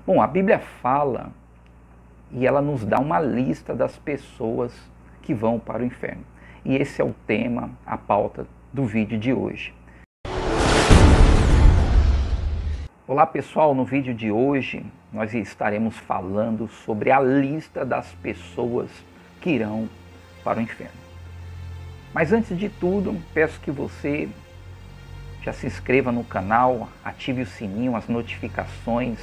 Bom, a Bíblia fala e ela nos dá uma lista das pessoas que vão para o inferno. E esse é o tema, a pauta do vídeo de hoje. Olá pessoal, no vídeo de hoje nós estaremos falando sobre a lista das pessoas que irão para o inferno. Mas antes de tudo, peço que você já se inscreva no canal, ative o sininho, as notificações,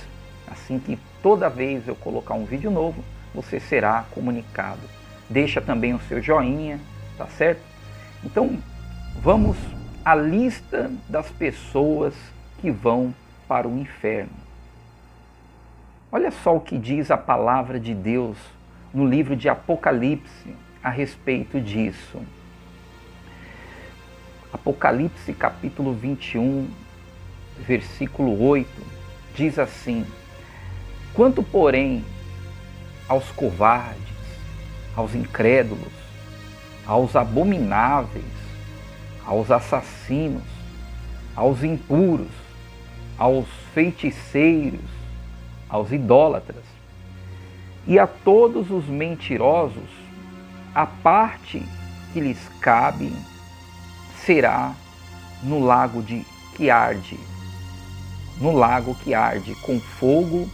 assim que toda vez eu colocar um vídeo novo, você será comunicado. Deixa também o seu joinha, tá certo? Então, vamos à lista das pessoas que vão para o inferno. Olha só o que diz a palavra de Deus no livro de Apocalipse a respeito disso. Apocalipse capítulo 21, versículo 8, diz assim: quanto, porém, aos covardes, aos incrédulos, aos abomináveis, aos assassinos, aos impuros, aos feiticeiros, aos idólatras e a todos os mentirosos, a parte que lhes cabe será no lago que arde com fogo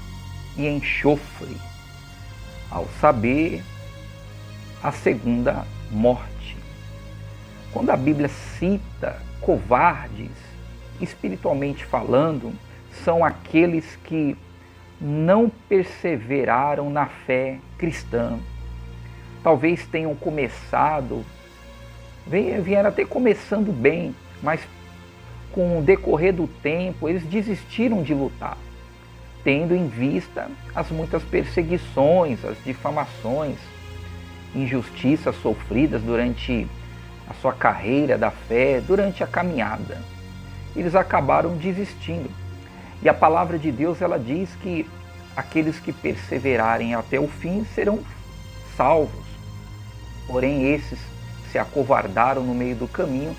e enxofre, ao saber, a segunda morte. Quando a Bíblia cita covardes, espiritualmente falando, são aqueles que não perseveraram na fé cristã. Talvez tenham começado, vieram até começando bem, mas com o decorrer do tempo eles desistiram de lutar, tendo em vista as muitas perseguições, as difamações, injustiças sofridas durante a sua carreira da fé, durante a caminhada. Eles acabaram desistindo. E a palavra de Deus, ela diz que aqueles que perseverarem até o fim serão salvos. Porém, esses se acovardaram no meio do caminho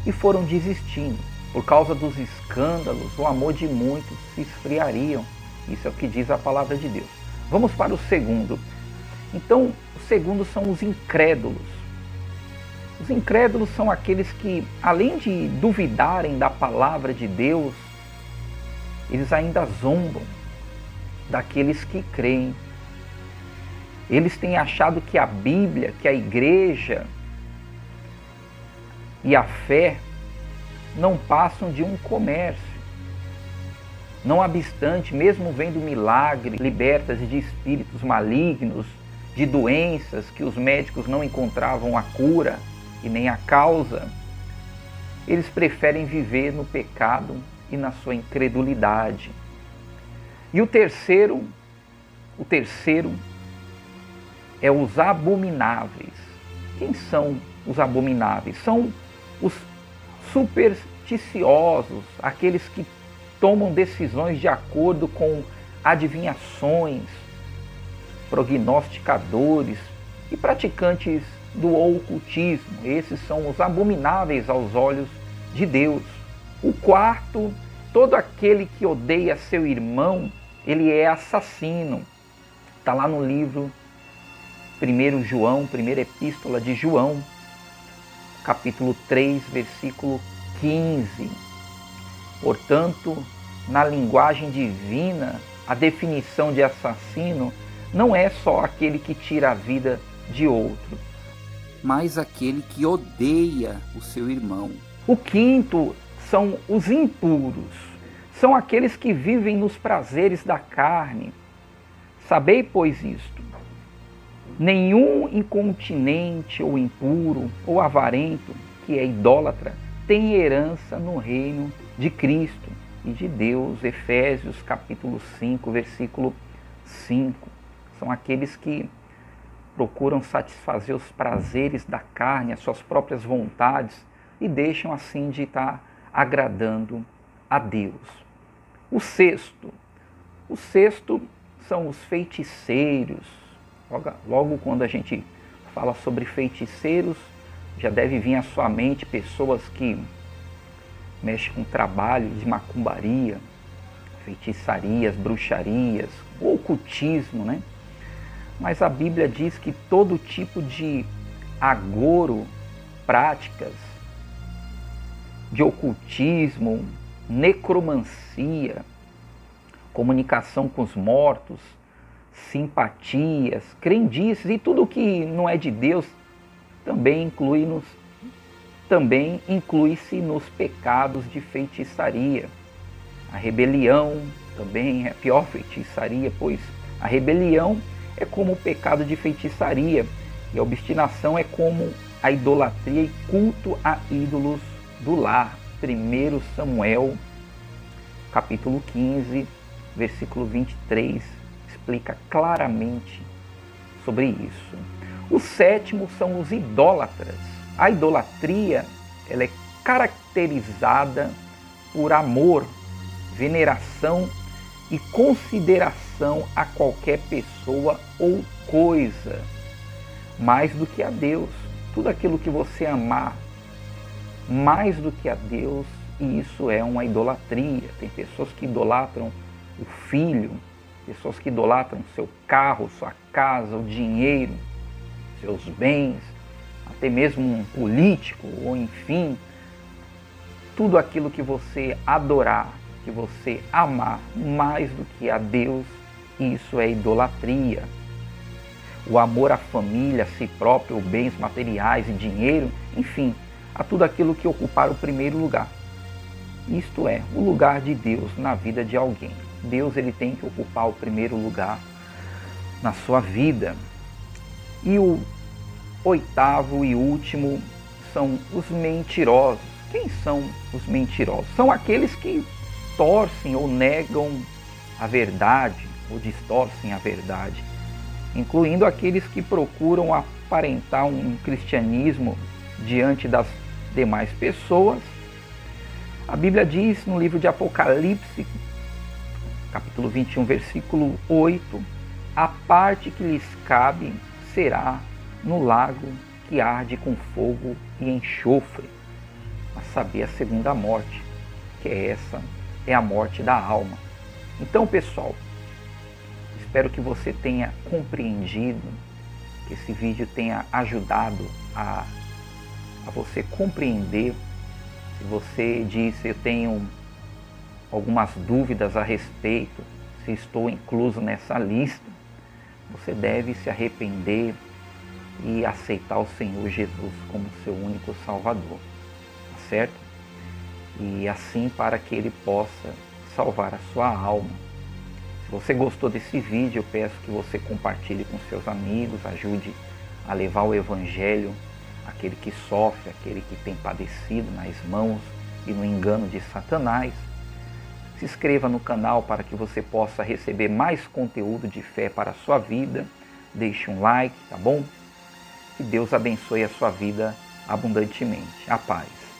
e foram desistindo. Por causa dos escândalos, o amor de muitos se esfriariam. Isso é o que diz a palavra de Deus. Vamos para o segundo. Então, o segundo são os incrédulos. Os incrédulos são aqueles que, além de duvidarem da palavra de Deus, eles ainda zombam daqueles que creem. Eles têm achado que a Bíblia, que a igreja e a fé não passam de um comércio. Não obstante, mesmo vendo milagres, libertas de espíritos malignos, de doenças que os médicos não encontravam a cura e nem a causa, eles preferem viver no pecado e na sua incredulidade. E o terceiro é os abomináveis. Quem são os abomináveis? São os supersticiosos, aqueles que tomam decisões de acordo com adivinhações, prognosticadores e praticantes do ocultismo. Esses são os abomináveis aos olhos de Deus. O quarto, todo aquele que odeia seu irmão, ele é assassino. Está lá no livro 1 João, primeira epístola de João, capítulo 3, versículo 15. Portanto, na linguagem divina, a definição de assassino não é só aquele que tira a vida de outro, mas aquele que odeia o seu irmão. O quinto são os impuros. São aqueles que vivem nos prazeres da carne. Sabei, pois, isto: nenhum incontinente ou impuro ou avarento, que é idólatra, tem herança no reino de Cristo e de Deus. Efésios capítulo 5, versículo 5. São aqueles que procuram satisfazer os prazeres da carne, as suas próprias vontades, e deixam assim de estar agradando a Deus. O sexto são os feiticeiros. Logo quando a gente fala sobre feiticeiros, já deve vir à sua mente pessoas que mexem com trabalho de macumbaria, feitiçarias, bruxarias, o ocultismo, né? Mas a Bíblia diz que todo tipo de agouro, práticas de ocultismo, necromancia, comunicação com os mortos, simpatias, crendices e tudo que não é de Deus também inclui-se nos pecados de feitiçaria. A rebelião também é a pior feitiçaria, pois a rebelião é como o pecado de feitiçaria e a obstinação é como a idolatria e culto a ídolos do lar. 1 Samuel, capítulo 15, versículo 23, explica claramente sobre isso. O sétimo são os idólatras. A idolatria, ela é caracterizada por amor, veneração e consideração a qualquer pessoa ou coisa, mais do que a Deus. Tudo aquilo que você amar mais do que a Deus, e isso é uma idolatria. Tem pessoas que idolatram o filho, pessoas que idolatram seu carro, sua casa, o dinheiro, seus bens, até mesmo um político, ou enfim, tudo aquilo que você adorar, que você amar mais do que a Deus, isso é idolatria. O amor à família, a si próprio, bens materiais e dinheiro, enfim, a tudo aquilo que ocupar o primeiro lugar. Isto é, o lugar de Deus na vida de alguém. Deus, ele tem que ocupar o primeiro lugar na sua vida. E o oitavo e último são os mentirosos. Quem são os mentirosos? São aqueles que torcem ou negam a verdade, ou distorcem a verdade, incluindo aqueles que procuram aparentar um cristianismo diante das demais pessoas. A Bíblia diz no livro de Apocalipse, capítulo 21, versículo 8, a parte que lhes cabe será no lago que arde com fogo e enxofre, a saber, a segunda morte, que essa é a morte da alma. Então, pessoal, espero que você tenha compreendido, que esse vídeo tenha ajudado a você compreender. Se você disse, eu tenho algumas dúvidas a respeito, se estou incluso nessa lista, você deve se arrepender e aceitar o Senhor Jesus como seu único Salvador, tá certo? E assim, para que Ele possa salvar a sua alma. Se você gostou desse vídeo, eu peço que você compartilhe com seus amigos, ajude a levar o Evangelho àquele que sofre, aquele que tem padecido nas mãos e no engano de Satanás. Se inscreva no canal para que você possa receber mais conteúdo de fé para a sua vida. Deixe um like, tá bom? Que Deus abençoe a sua vida abundantemente. A paz.